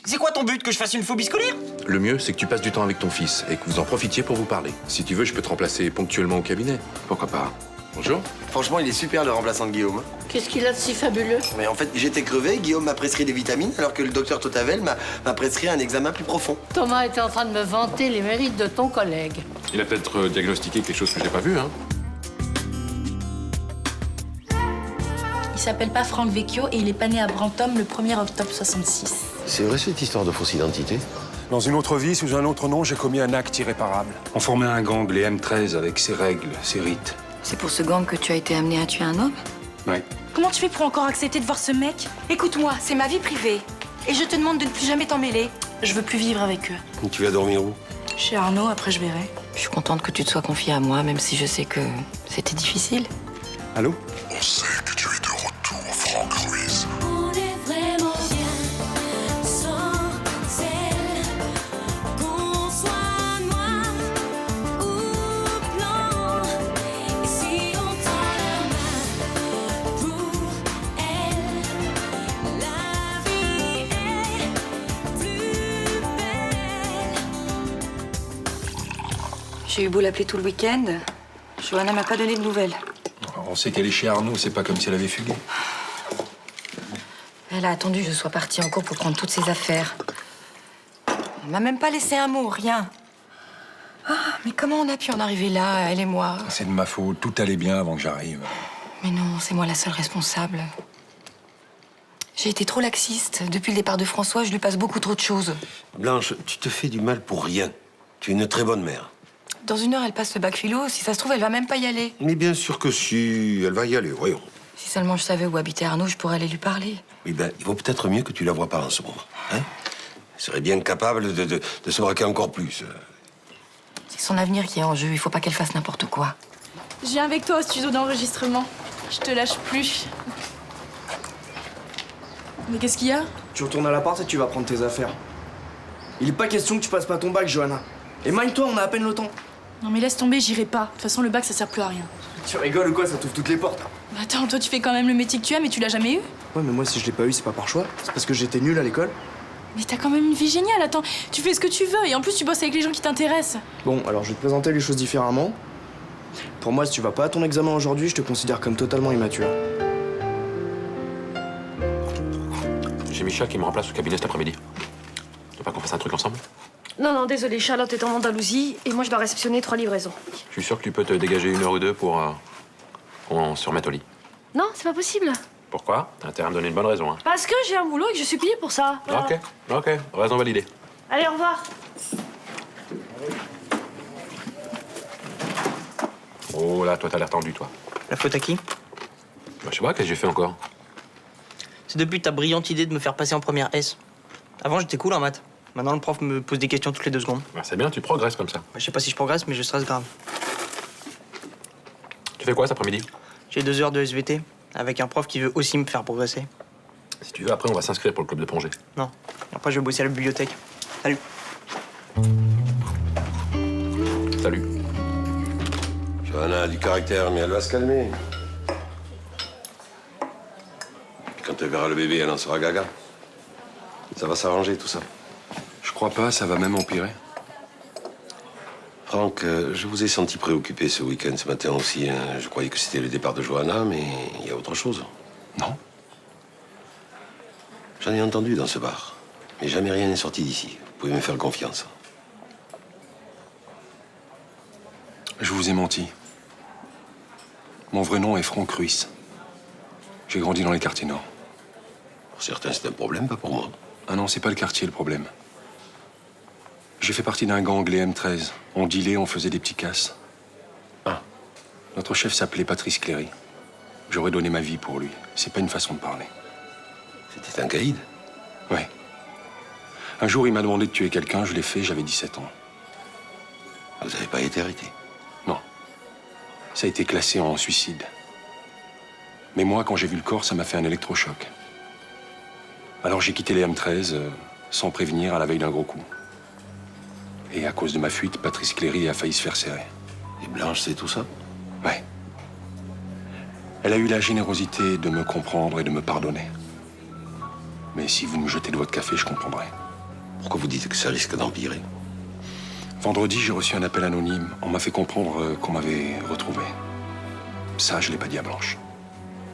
C'est quoi ton but, que je fasse une phobie scolaire? Le mieux, c'est que tu passes du temps avec ton fils et que vous en profitiez pour vous parler. Si tu veux, je peux te remplacer ponctuellement au cabinet. Pourquoi pas? Bonjour. Franchement, il est super le remplaçant de Guillaume. Qu'est-ce qu'il a de si fabuleux? Mais en fait, j'étais crevé, Guillaume m'a prescrit des vitamines, alors que le docteur Totavel m'a prescrit un examen plus profond. Thomas était en train de me vanter les mérites de ton collègue. Il a peut-être diagnostiqué quelque chose que j'ai pas vu, hein. Il s'appelle pas Franck Vecchio et il est pas né à Brantôme le 1er octobre 66. C'est vrai cette histoire de fausse identité? Dans une autre vie, sous un autre nom, j'ai commis un acte irréparable. On formait un gang, les M13, avec ses règles, ses rites. C'est pour ce gang que tu as été amené à tuer un homme? Ouais. Comment tu fais pour encore accepter de voir ce mec? Écoute-moi, c'est ma vie privée. Et je te demande de ne plus jamais t'en mêler. Je veux plus vivre avec eux. Et tu vas dormir où? Chez Arnaud, après je verrai. Je suis contente que tu te sois confiée à moi, même si je sais que c'était difficile. Allô? On sait que tu es de retour, Franck Ruiz. On est vraiment bien sans elle. Qu'on soit noir ou blanc. Et si on tend la main pour elle, la vie est plus belle. J'ai eu beau l'appeler tout le week-end. Johanna m'a pas donné de nouvelles. On sait qu'elle est chez Arnaud, c'est pas comme si elle avait fugué. Elle a attendu que je sois partie en cours pour prendre toutes ses affaires. Elle m'a même pas laissé un mot, rien. Ah, mais comment on a pu en arriver là, elle et moi? C'est de ma faute, tout allait bien avant que j'arrive. Mais non, c'est moi la seule responsable. J'ai été trop laxiste. Depuis le départ de François, je lui passe beaucoup trop de choses. Blanche, tu te fais du mal pour rien. Tu es une très bonne mère. Dans une heure, elle passe le bac philo. Si ça se trouve, elle va même pas y aller. Mais bien sûr que si, elle va y aller, voyons. Si seulement je savais où habitait Arnaud, je pourrais aller lui parler. Eh ben, il vaut peut-être mieux que tu la vois pas en ce moment. Hein? Elle serait bien capable de se braquer encore plus. C'est son avenir qui est en jeu. Il faut pas qu'elle fasse n'importe quoi. Je viens avec toi au studio d'enregistrement. Je te lâche plus. Mais qu'est-ce qu'il y a? Tu retournes à l'appart et tu vas prendre tes affaires. Il est pas question que tu passes pas ton bac, Johanna. Et mind-toi, on a à peine le temps. Non mais laisse tomber, j'irai pas. De toute façon, le bac, ça sert plus à rien. Tu rigoles ou quoi? Ça t'ouvre toutes les portes. Bah attends, toi, tu fais quand même le métier que tu as, mais tu l'as jamais eu? Ouais, mais moi, si je l'ai pas eu, c'est pas par choix. C'est parce que j'étais nul à l'école. Mais t'as quand même une vie géniale, attends. Tu fais ce que tu veux et en plus, tu bosses avec les gens qui t'intéressent. Bon, alors je vais te présenter les choses différemment. Pour moi, si tu vas pas à ton examen aujourd'hui, je te considère comme totalement immature. J'ai Michel qui me remplace au cabinet cet après-midi. Tu veux pas qu'on fasse un truc ensemble? Non, non, désolé, Charlotte est en Andalousie et moi je dois réceptionner 3 livraisons. Je suis sûr que tu peux te dégager 1 heure ou 2 pour qu'on se remette au lit. Non, c'est pas possible. Pourquoi? T'as intérêt à me donner une bonne raison, hein. Parce que j'ai un boulot et que je suis payée pour ça. Voilà. Ok, raison validée. Allez, au revoir. Oh là, toi t'as l'air tendu, toi. La faute à qui? Bah, je sais pas, qu'est-ce que j'ai fait encore? C'est depuis ta brillante idée de me faire passer en première S. Avant, j'étais cool en maths. Maintenant, le prof me pose des questions toutes les 2 secondes. Bah, c'est bien, tu progresses comme ça. Je sais pas si je progresse, mais je stresse grave. Tu fais quoi cet après-midi? J'ai 2 heures de SVT, avec un prof qui veut aussi me faire progresser. Si tu veux, après, on va s'inscrire pour le club de plongée. Non. Après, je vais bosser à la bibliothèque. Salut. Salut. Johanna a du caractère, mais elle va se calmer. Et quand elle verra le bébé, elle en sera gaga. Ça va s'arranger, tout ça. Je crois pas, ça va même empirer. Franck, je vous ai senti préoccupé ce week-end, ce matin aussi. Hein. Je croyais que c'était le départ de Johanna, mais il y a autre chose. Non? J'en ai entendu dans ce bar. Mais jamais rien n'est sorti d'ici. Vous pouvez me faire confiance. Je vous ai menti. Mon vrai nom est Franck Ruiz. J'ai grandi dans les quartiers nord. Pour certains, c'est un problème, pas pour moi. Ah non, c'est pas le quartier le problème. J'ai fait partie d'un gang, les M13. On dealait, on faisait des petits casses. Ah. Notre chef s'appelait Patrice Cléry. J'aurais donné ma vie pour lui. C'est pas une façon de parler. C'était un caïd? Ouais. Un jour, il m'a demandé de tuer quelqu'un, je l'ai fait, j'avais 17 ans. Vous n'avez pas été arrêté? Non. Ça a été classé en suicide. Mais moi, quand j'ai vu le corps, ça m'a fait un électrochoc. Alors j'ai quitté les M13 sans prévenir à la veille d'un gros coup. Et à cause de ma fuite, Patrice Cléry a failli se faire serrer. Et Blanche, c'est tout ça? Ouais. Elle a eu la générosité de me comprendre et de me pardonner. Mais si vous me jetez de votre café, je comprendrai. Pourquoi vous dites que ça risque d'empirer? Vendredi, j'ai reçu un appel anonyme. On m'a fait comprendre qu'on m'avait retrouvé. Ça, je l'ai pas dit à Blanche.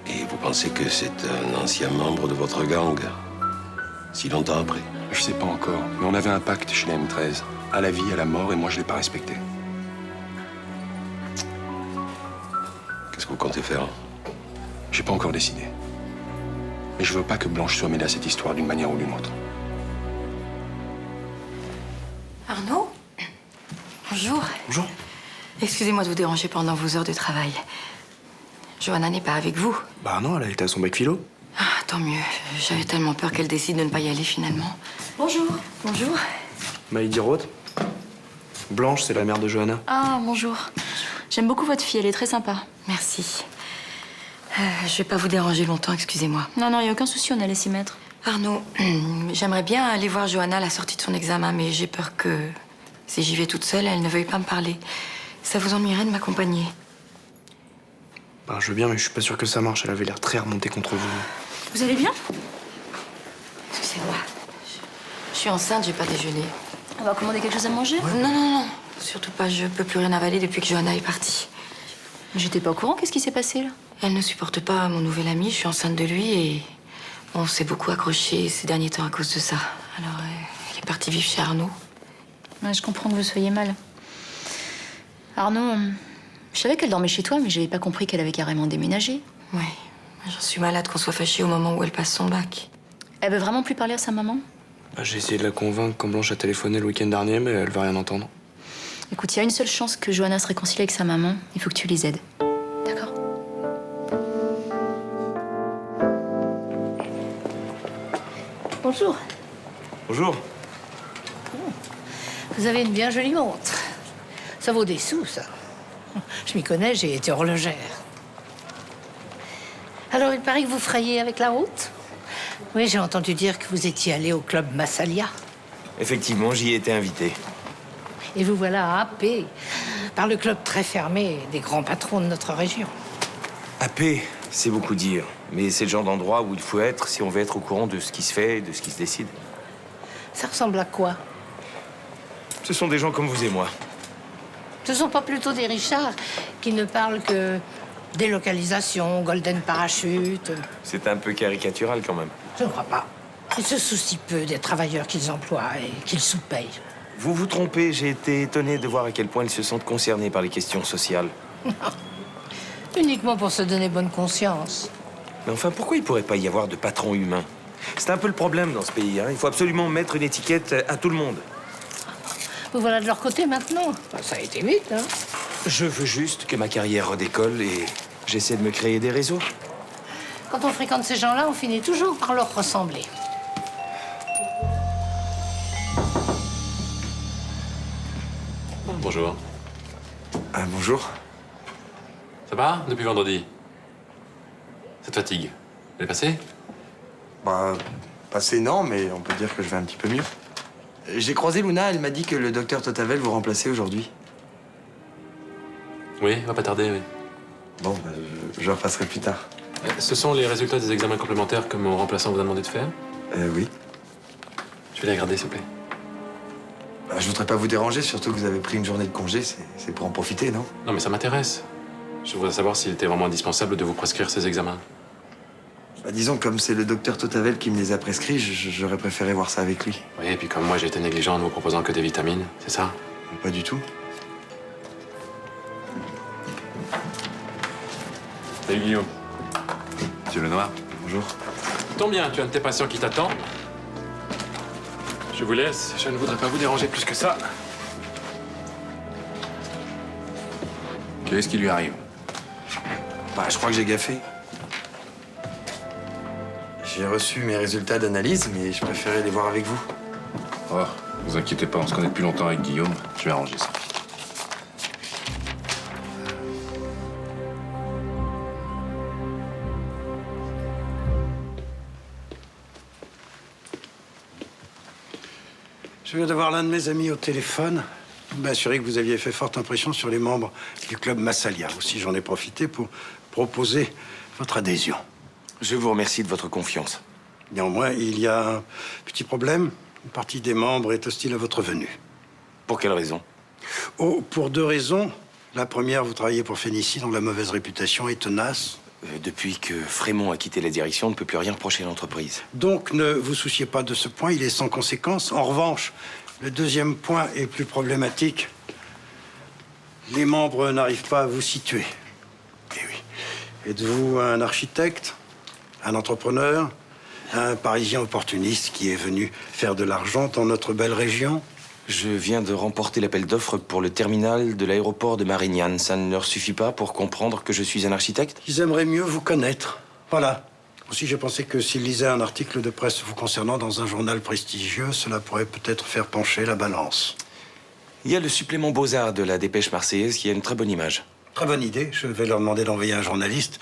Et vous pensez que c'est un ancien membre de votre gang? Si longtemps après? Je sais pas encore, mais on avait un pacte chez les M13. À la vie, à la mort, et moi, je l'ai pas respecté. Qu'est-ce que vous comptez faire? J'ai pas encore décidé. Mais je veux pas que Blanche soit mêlée à cette histoire d'une manière ou d'une autre. Arnaud? Bonjour. Bonjour. Excusez-moi de vous déranger pendant vos heures de travail. Johanna n'est pas avec vous. Bah non, elle a été à son bac philo. Ah, tant mieux. J'avais tellement peur qu'elle décide de ne pas y aller finalement. Bonjour. Bonjour. Maïdi Roth. Blanche, c'est la mère de Johanna. Ah, bonjour. J'aime beaucoup votre fille, elle est très sympa. Merci. Je vais pas vous déranger longtemps, excusez-moi. Non, non, il n'y a aucun souci, on allait s'y mettre. Arnaud, j'aimerais bien aller voir Johanna à la sortie de son examen, mais j'ai peur que si j'y vais toute seule, elle ne veuille pas me parler. Ça vous ennuierait de m'accompagner? Bah, je veux bien, mais je suis pas sûr que ça marche. Elle avait l'air très remontée contre vous. Vous allez bien? Excusez-moi. Je suis enceinte, j'ai pas déjeuné. On va commander quelque chose à manger? Non, non, non. Surtout pas, je peux plus rien avaler depuis que Johanna est partie. J'étais pas au courant, qu'est-ce qui s'est passé là? Elle ne supporte pas mon nouvel ami, je suis enceinte de lui et on s'est beaucoup accroché ces derniers temps à cause de ça. Alors, elle est partie vivre chez Arnaud. Ouais, je comprends que vous soyez mal. Arnaud, je savais qu'elle dormait chez toi, mais j'avais pas compris qu'elle avait carrément déménagé. Ouais, j'en suis malade qu'on soit fâchés au moment où elle passe son bac. Elle veut vraiment plus parler à sa maman? Bah, j'ai essayé de la convaincre quand Blanche a téléphoné le week-end dernier, mais elle veut rien entendre. Écoute, il y a une seule chance que Johanna se réconcilie avec sa maman. Il faut que tu les aides. D'accord? Bonjour. Bonjour. Vous avez une bien jolie montre. Ça vaut des sous, ça. Je m'y connais, j'ai été horlogère. Alors, il paraît que vous frayez avec la route? Oui, j'ai entendu dire que vous étiez allé au club Massalia. Effectivement, j'y ai été invité. Et vous voilà happé par le club très fermé des grands patrons de notre région. Happé, c'est beaucoup dire. Mais c'est le genre d'endroit où il faut être si on veut être au courant de ce qui se fait et de ce qui se décide. Ça ressemble à quoi? Ce sont des gens comme vous et moi. Ce sont pas plutôt des richards qui ne parlent que délocalisation, golden parachute? C'est un peu caricatural quand même. Je ne crois pas. Ils se soucient peu des travailleurs qu'ils emploient et qu'ils sous-payent. Vous vous trompez, j'ai été étonné de voir à quel point ils se sentent concernés par les questions sociales. Uniquement pour se donner bonne conscience. Mais enfin, pourquoi il pourrait pas y avoir de patrons humains? C'est un peu le problème dans ce pays, hein. Il faut absolument mettre une étiquette à tout le monde. Vous voilà de leur côté maintenant. Ça a été vite, hein. Je veux juste que ma carrière redécolle et j'essaie de me créer des réseaux. Quand on fréquente ces gens-là, on finit toujours par leur ressembler. Bonjour. Bonjour. Ça va depuis vendredi? Ça te fatigue? Elle est passée? Bah, passé non, mais on peut dire que je vais un petit peu mieux. J'ai croisé Luna, elle m'a dit que le docteur Totavel vous remplaçait aujourd'hui. Oui, va pas tarder, oui. Bon, bah, je repasserai plus tard. Ce sont les résultats des examens complémentaires que mon remplaçant vous a demandé de faire? Oui. Je vais les regarder, s'il vous plaît. Bah, je voudrais pas vous déranger, surtout que vous avez pris une journée de congé, c'est pour en profiter, non? Non, mais ça m'intéresse. Je voudrais savoir s'il était vraiment indispensable de vous prescrire ces examens. Bah, disons, comme c'est le docteur Totavel qui me les a prescrits, j'aurais préféré voir ça avec lui. Oui, et puis comme moi, j'ai été négligent en ne vous proposant que des vitamines, c'est ça? Pas du tout. Salut, Guillaume. Monsieur Lenoir. Bonjour. Tombe bien, tu as un de tes patients qui t'attend. Je vous laisse, je ne voudrais pas vous déranger plus que ça. Qu'est-ce qui lui arrive? Bah, je crois que j'ai gaffé. J'ai reçu mes résultats d'analyse, mais je préférais les voir avec vous. Oh, vous inquiétez pas, on se connaît depuis longtemps avec Guillaume. Je vais arranger ça. Je viens d'avoir l'un de mes amis au téléphone. Il m'a assuré que vous aviez fait forte impression sur les membres du club Massalia. Aussi, j'en ai profité pour proposer votre adhésion. Je vous remercie de votre confiance. Néanmoins, il y a un petit problème. Une partie des membres est hostile à votre venue. Pour quelle raison? Oh, pour 2 raisons. La première, vous travaillez pour Phénicie, dont la mauvaise réputation est tenace. Depuis que Frémont a quitté la direction, on ne peut plus rien reprocher à l'entreprise. Donc, ne vous souciez pas de ce point, il est sans conséquence. En revanche, le deuxième point est plus problématique. Les membres n'arrivent pas à vous situer. Eh oui. Êtes-vous un architecte, un entrepreneur, un Parisien opportuniste qui est venu faire de l'argent dans notre belle région? Je viens de remporter l'appel d'offres pour le terminal de l'aéroport de Marignane. Ça ne leur suffit pas pour comprendre que je suis un architecte? Ils aimeraient mieux vous connaître. Voilà. Aussi, j'ai pensé que s'ils lisaient un article de presse vous concernant dans un journal prestigieux, cela pourrait peut-être faire pencher la balance. Il y a le supplément Beaux-Arts de la Dépêche marseillaise qui a une très bonne image. Très bonne idée. Je vais leur demander d'envoyer un journaliste.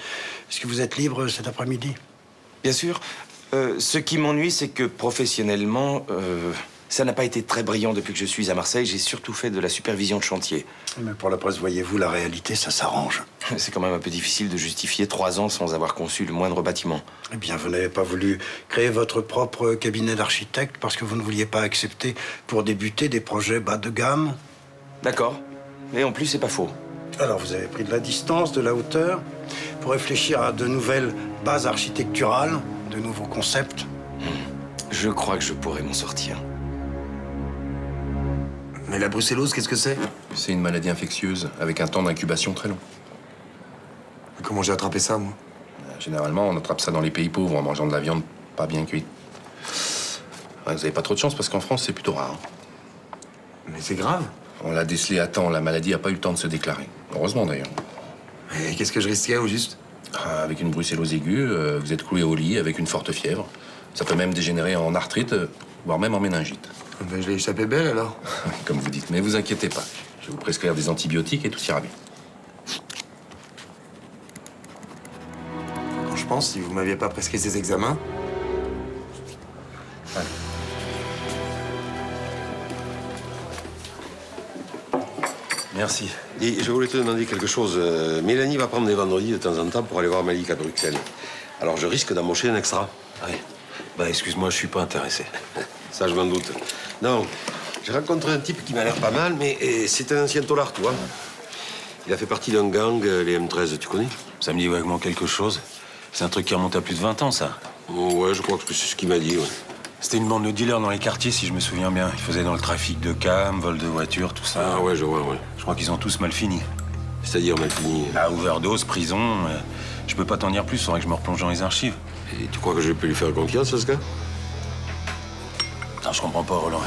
Est-ce que vous êtes libre cet après-midi? Bien sûr. Ce qui m'ennuie, c'est que professionnellement, ça n'a pas été très brillant depuis que je suis à Marseille. J'ai surtout fait de la supervision de chantier. Mais pour la presse, voyez-vous, la réalité, ça s'arrange. C'est quand même un peu difficile de justifier 3 ans sans avoir conçu le moindre bâtiment. Eh bien, vous n'avez pas voulu créer votre propre cabinet d'architecte parce que vous ne vouliez pas accepter pour débuter des projets bas de gamme? D'accord. Et en plus, c'est pas faux. Alors, vous avez pris de la distance, de la hauteur, pour réfléchir à de nouvelles bases architecturales, de nouveaux concepts. Je crois que je pourrais m'en sortir. Mais la brucellose, qu'est-ce que c'est? C'est une maladie infectieuse avec un temps d'incubation très long. Comment j'ai attrapé ça, moi? Généralement, on attrape ça dans les pays pauvres en mangeant de la viande pas bien cuite. Ouais, vous n'avez pas trop de chance parce qu'en France, c'est plutôt rare. Mais c'est grave. On l'a décelé à temps, la maladie n'a pas eu le temps de se déclarer. Heureusement d'ailleurs. Et qu'est-ce que je risquais au juste? Avec une brucellose aiguë, vous êtes cloué au lit avec une forte fièvre. Ça peut même dégénérer en arthrite, voire même en méningite. Ben, je l'ai échappé belle alors. Comme vous dites, mais vous inquiétez pas. Je vais vous prescrire des antibiotiques et tout ira bien. Quand je pense, si vous m'aviez pas prescrit ces examens. Allez. Merci. Et je voulais te demander quelque chose. Mélanie va prendre des vendredis de temps en temps pour aller voir Malik à Bruxelles. Alors je risque d'embaucher un extra. Oui. Bah, excuse-moi, je suis pas intéressé. Ça, je m'en doute. Non, j'ai rencontré un type qui m'a l'air pas mal, mais c'est un ancien tolard, tu vois. Il a fait partie d'un gang, les M13, tu connais? Ça me dit vaguement quelque chose. C'est un truc qui remonte à plus de 20 ans, ça. Oh, ouais, je crois que c'est ce qu'il m'a dit, ouais. C'était une bande de dealers dans les quartiers, si je me souviens bien. Ils faisaient dans le trafic de cam, vol de voitures, tout ça. Ah ouais, je vois, ouais. Je crois qu'ils ont tous mal fini. C'est-à-dire mal fini? La overdose, prison. Je peux pas t'en dire plus, faudrait que je me replonge dans les archives. Et tu crois que je peux lui faire confiance, ce gars? Putain, je comprends pas, Roland.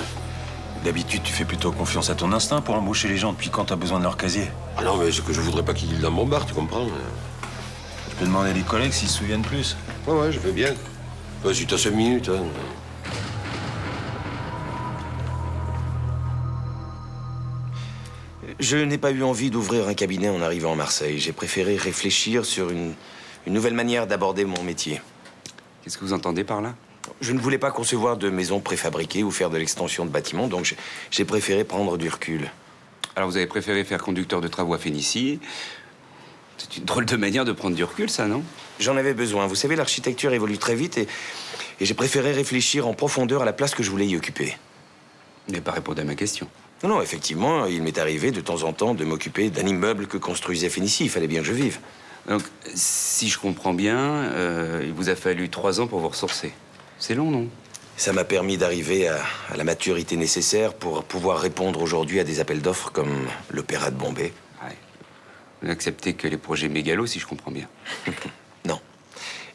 D'habitude, tu fais plutôt confiance à ton instinct pour embaucher les gens depuis quand t'as besoin de leur casier. Ah non, mais c'est que je voudrais pas qu'il dans mon bar, tu comprends? Je peux demander à des collègues s'ils se souviennent plus. Ouais, ouais, je veux bien. Ouais, si t'as 5 minutes, hein. Je n'ai pas eu envie d'ouvrir un cabinet en arrivant à Marseille. J'ai préféré réfléchir sur une nouvelle manière d'aborder mon métier. Qu'est-ce que vous entendez par là? Je ne voulais pas concevoir de maisons préfabriquées ou faire de l'extension de bâtiments, donc j'ai préféré prendre du recul. Alors vous avez préféré faire conducteur de travaux à Phénicie. C'est une drôle de manière de prendre du recul, ça, non? J'en avais besoin. Vous savez, l'architecture évolue très vite et j'ai préféré réfléchir en profondeur à la place que je voulais y occuper. Vous n'avez pas répondu à ma question. Non, effectivement, il m'est arrivé de temps en temps de m'occuper d'un immeuble que construisait Phénicie. Il fallait bien que je vive. Donc, si je comprends bien, il vous a fallu 3 ans pour vous ressourcer. C'est long, non? Ça m'a permis d'arriver à la maturité nécessaire pour pouvoir répondre aujourd'hui à des appels d'offres comme l'Opéra de Bombay. Ouais. Vous n'acceptez que les projets mégalos, si je comprends bien. Non.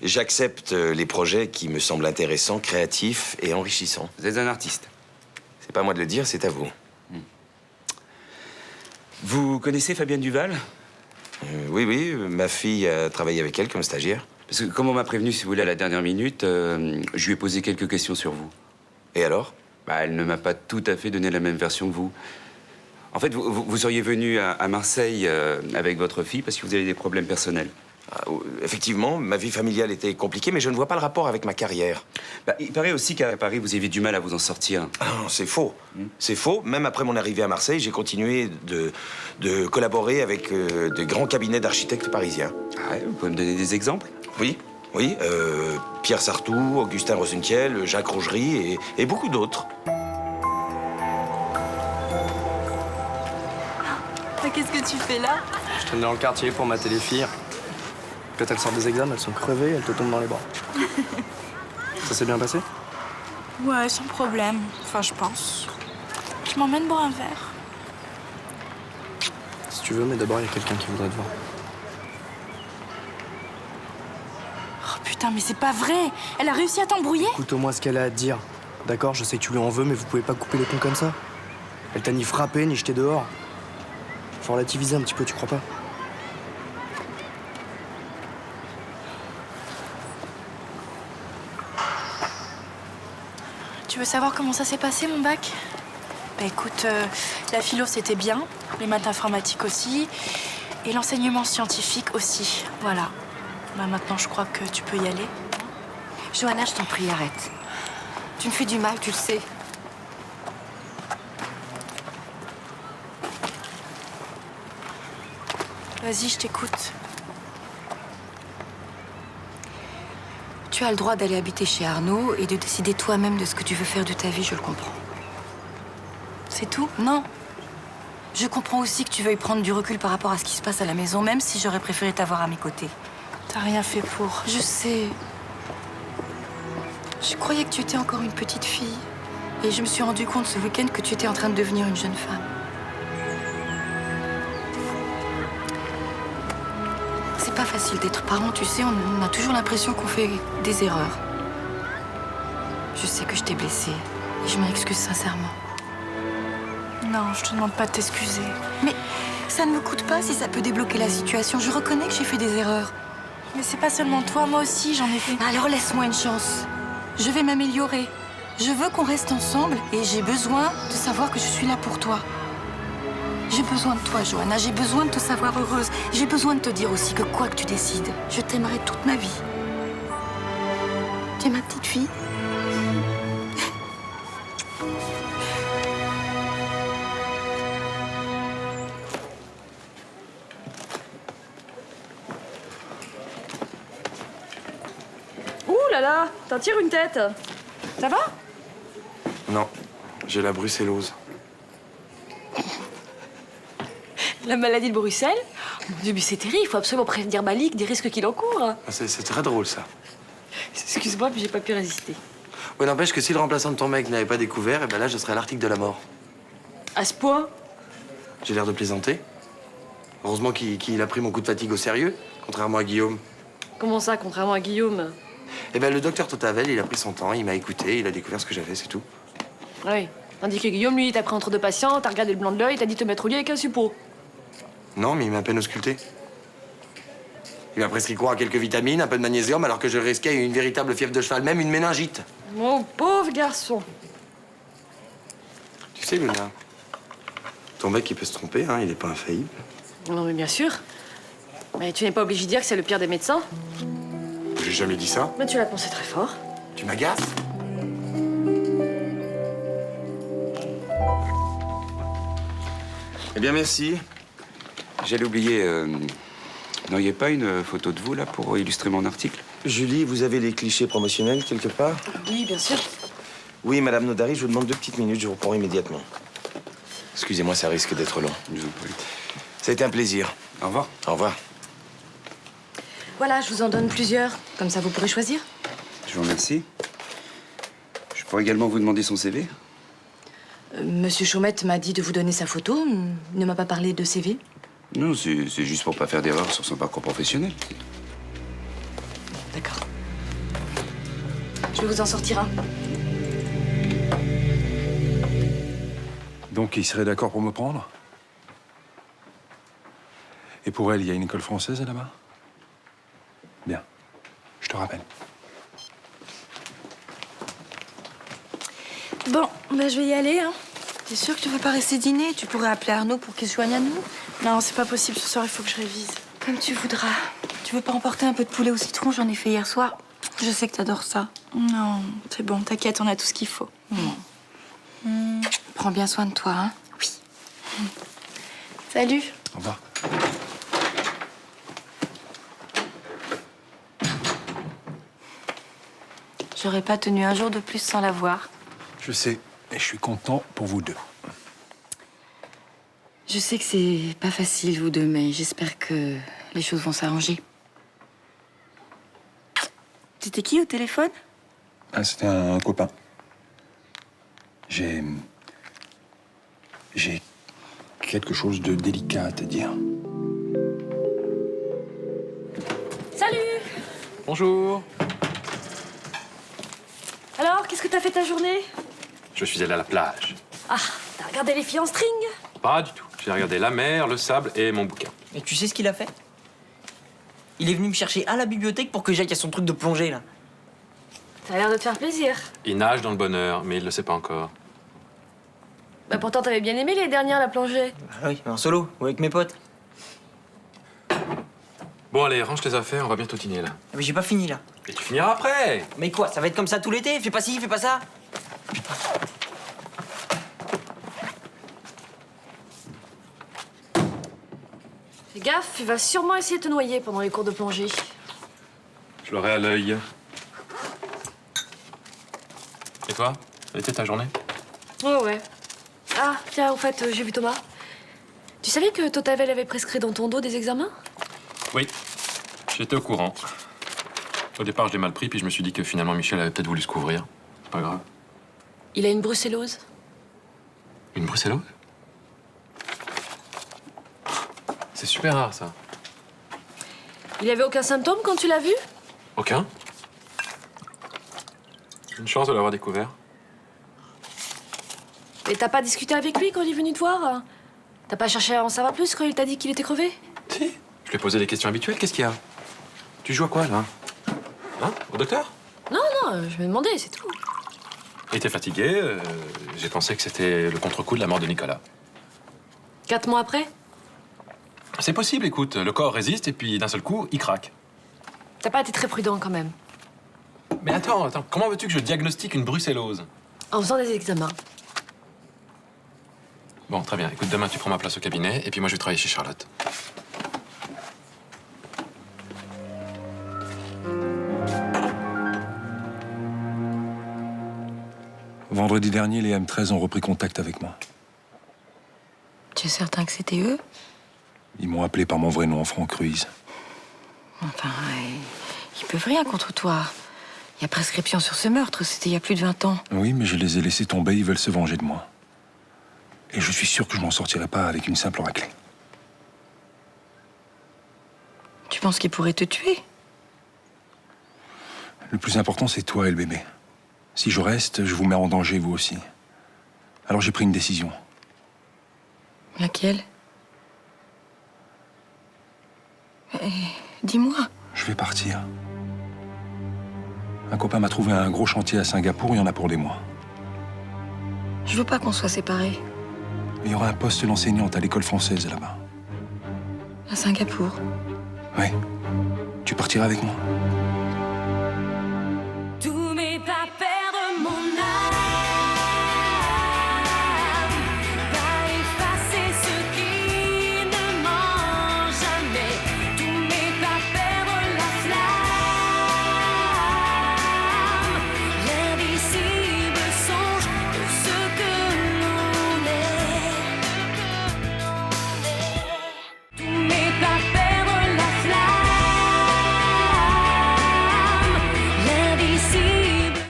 J'accepte les projets qui me semblent intéressants, créatifs et enrichissants. Vous êtes un artiste. C'est pas à moi de le dire, c'est à vous. Vous connaissez Fabienne Duval? Oui, ma fille a travaillé avec elle comme stagiaire. Parce que comme on m'a prévenu, si vous voulez, à la dernière minute, je lui ai posé quelques questions sur vous. Et alors? Bah, elle ne m'a pas tout à fait donné la même version que vous. En fait, vous seriez venu à Marseille avec votre fille parce que vous avez des problèmes personnels. Effectivement, ma vie familiale était compliquée, mais je ne vois pas le rapport avec ma carrière. Bah, il paraît aussi qu'à Paris, vous avez du mal à vous en sortir. Ah non, c'est faux. C'est faux. Même après mon arrivée à Marseille, j'ai continué de collaborer avec de grands cabinets d'architectes parisiens. Ah ouais, vous pouvez me donner des exemples? Oui. Oui, Pierre Sartou, Augustin Rosenthiel, Jacques Rougerie et beaucoup d'autres. Qu'est-ce que tu fais là? Je traîne dans le quartier pour mater les filles. Quand elles sortent des examens, elles sont crevées, elles te tombent dans les bras. Ça s'est bien passé? Ouais, sans problème. Enfin, je pense. Je m'emmène boire un verre. Si tu veux, mais d'abord, il y a quelqu'un qui voudrait te voir. Oh putain, mais c'est pas vrai! Elle a réussi à t'embrouiller? Écoute au moins ce qu'elle a à te dire. D'accord, je sais que tu lui en veux, mais vous pouvez pas couper les ponts comme ça. Elle t'a ni frappé, ni jeté dehors. Faut relativiser un petit peu, tu crois pas? Tu veux savoir comment ça s'est passé, mon bac? Bah écoute, la philo, c'était bien. Les maths informatiques aussi. Et l'enseignement scientifique aussi. Voilà. Bah maintenant, je crois que tu peux y aller. Johanna, je t'en prie, arrête. Tu me fais du mal, tu le sais. Vas-y, je t'écoute. Tu as le droit d'aller habiter chez Arnaud et de décider toi-même de ce que tu veux faire de ta vie, je le comprends. C'est tout? Non. Je comprends aussi que tu veuilles prendre du recul par rapport à ce qui se passe à la maison, même si j'aurais préféré t'avoir à mes côtés. T'as rien fait pour. Je sais. Je croyais que tu étais encore une petite fille. Et je me suis rendu compte ce week-end que tu étais en train de devenir une jeune femme. C'est pas facile d'être parent, tu sais, on a toujours l'impression qu'on fait des erreurs. Je sais que je t'ai blessée et je m'en excuse sincèrement. Non, je te demande pas de t'excuser. Mais ça ne me coûte pas si ça peut débloquer la situation. Je reconnais que j'ai fait des erreurs. Mais c'est pas seulement toi, moi aussi j'en ai fait. Alors laisse-moi une chance. Je vais m'améliorer. Je veux qu'on reste ensemble et j'ai besoin de savoir que je suis là pour toi. J'ai besoin de toi, Johanna. J'ai besoin de te savoir heureuse. J'ai besoin de te dire aussi que quoi que tu décides, je t'aimerai toute ma vie. Tu es ma petite fille. Ouh là là, t'en tires une tête. Ça va? Non, j'ai la brucellose. La maladie de Bruxelles? Mon Dieu, mais c'est terrible, il faut absolument prévenir Malik des risques qu'il encourt. Ah, c'est très drôle, ça. Excuse-moi, mais j'ai pas pu résister. Ouais, n'empêche que si le remplaçant de ton mec n'avait pas découvert, eh ben là, je serais à l'article de la mort. À ce point? J'ai l'air de plaisanter. Heureusement qu'il a pris mon coup de fatigue au sérieux, contrairement à Guillaume. Comment ça, contrairement à Guillaume? Eh ben, le docteur Totavel, il a pris son temps, il m'a écouté, il a découvert ce que j'avais, c'est tout. Oui. Tandis que Guillaume, lui, il t'a pris entre deux patients, t'as regardé le blanc de l'œil, t'as dit te mettre au lit avec un suppôt. Non, mais il m'a à peine ausculté. Il m'a prescrit quoi? Quelques vitamines, un peu de magnésium, alors que je risquais une véritable fièvre de cheval, même une méningite. Mon pauvre garçon. Tu sais, Luna, ton mec, il peut se tromper, hein, il est pas infaillible. Non, mais bien sûr. Mais tu n'es pas obligé de dire que c'est le pire des médecins. J'ai jamais dit ça. Mais tu l'as pensé très fort. Tu m'agaces. Eh bien, merci. J'allais oublier. N'auriez pas une photo de vous, là, pour illustrer mon article? Julie, vous avez les clichés promotionnels quelque part? Oui, bien sûr. Oui, Madame Nodari, je vous demande 2 petites minutes, je vous reprends immédiatement. Excusez-moi, ça risque d'être long. Je vous en prie. Ça a été un plaisir. Au revoir. Au revoir. Voilà, je vous en donne plusieurs. Comme ça, vous pourrez choisir. Je vous remercie. Je pourrais également vous demander son CV? Monsieur Chaumette m'a dit de vous donner sa photo. Il ne m'a pas parlé de CV. Non, c'est juste pour pas faire d'erreur sur son parcours professionnel. D'accord. Je vais vous en sortir un. Donc, il serait d'accord pour me prendre? Et pour elle, il y a une école française là-bas? Bien. Je te rappelle. Bon, bah je vais y aller, hein. T'es sûr que tu veux pas rester dîner? Tu pourrais appeler Arnaud pour qu'il se joigne à nous. Non, c'est pas possible, ce soir, il faut que je révise. Comme tu voudras. Tu veux pas emporter un peu de poulet au citron? J'en ai fait hier soir. Je sais que t'adores ça. Non, c'est bon, t'inquiète, on a tout ce qu'il faut. Prends bien soin de toi, hein? Oui. Salut. Au revoir. J'aurais pas tenu un jour de plus sans la voir. Je sais, et je suis content pour vous deux. Je sais que c'est pas facile, vous deux, mais j'espère que les choses vont s'arranger. C'était qui au téléphone? Ah, c'était un copain. J'ai quelque chose de délicat à te dire. Salut! Bonjour. Alors, qu'est-ce que t'as fait ta journée? Je suis allé à la plage. Ah, t'as regardé les filles en string? Pas du tout. J'ai regardé la mer, le sable et mon bouquin. Et tu sais ce qu'il a fait? Il est venu me chercher à la bibliothèque pour que j'aille à son truc de plongée, là. Ça a l'air de te faire plaisir. Il nage dans le bonheur, mais il le sait pas encore. Bah pourtant, t'avais bien aimé les dernières, la plongée. Bah oui, en solo, ou avec mes potes. Bon, allez, range tes affaires, on va bientôt dîner, là. Mais j'ai pas fini, là. Et tu finiras après. Mais quoi, ça va être comme ça tout l'été? Fais pas ci, fais pas ça. Fais gaffe, il va sûrement essayer de te noyer pendant les cours de plongée. Je l'aurai à l'œil. Et toi? Elle était ta journée? Ouais. Ah, tiens, au fait, j'ai vu Thomas. Tu savais que Totavel avait prescrit dans ton dos des examens? Oui, j'étais au courant. Au départ, je l'ai mal pris, puis je me suis dit que finalement Michel avait peut-être voulu se couvrir. C'est pas grave. Il a une brucellose. Une brucellose? C'est super rare, ça. Il avait aucun symptôme quand tu l'as vu? Aucun? Une chance de l'avoir découvert. Et t'as pas discuté avec lui quand il est venu te voir? T'as pas cherché à en savoir plus quand il t'a dit qu'il était crevé? Si. Je lui ai posé des questions habituelles. Qu'est-ce qu'il y a? Tu joues à quoi, là? Hein? Au docteur? Non, je me demandais, c'est tout. Il était fatigué. J'ai pensé que c'était le contre-coup de la mort de Nicolas. 4 mois après? C'est possible, écoute. Le corps résiste et puis d'un seul coup, il craque. T'as pas été très prudent quand même. Mais attends. Comment veux-tu que je diagnostique une brucellose? En faisant des examens. Bon, très bien. Écoute, demain, tu prends ma place au cabinet et puis moi, je vais travailler chez Charlotte. Vendredi dernier, les M13 ont repris contact avec moi. Tu es certain que c'était eux? Ils m'ont appelé par mon vrai nom, Franck Ruiz. Enfin, ils peuvent rien contre toi. Il y a prescription sur ce meurtre, c'était il y a plus de 20 ans. Oui, mais je les ai laissés tomber, ils veulent se venger de moi. Et je suis sûr que je m'en sortirai pas avec une simple raclée. Tu penses qu'ils pourraient te tuer? Le plus important, c'est toi et le bébé. Si je reste, je vous mets en danger, vous aussi. Alors j'ai pris une décision. Laquelle? Dis-moi. Je vais partir. Un copain m'a trouvé un gros chantier à Singapour, il y en a pour des mois. Je veux pas qu'on soit séparés. Il y aura un poste d'enseignante à l'école française là-bas. À Singapour. Oui. Tu partiras avec moi?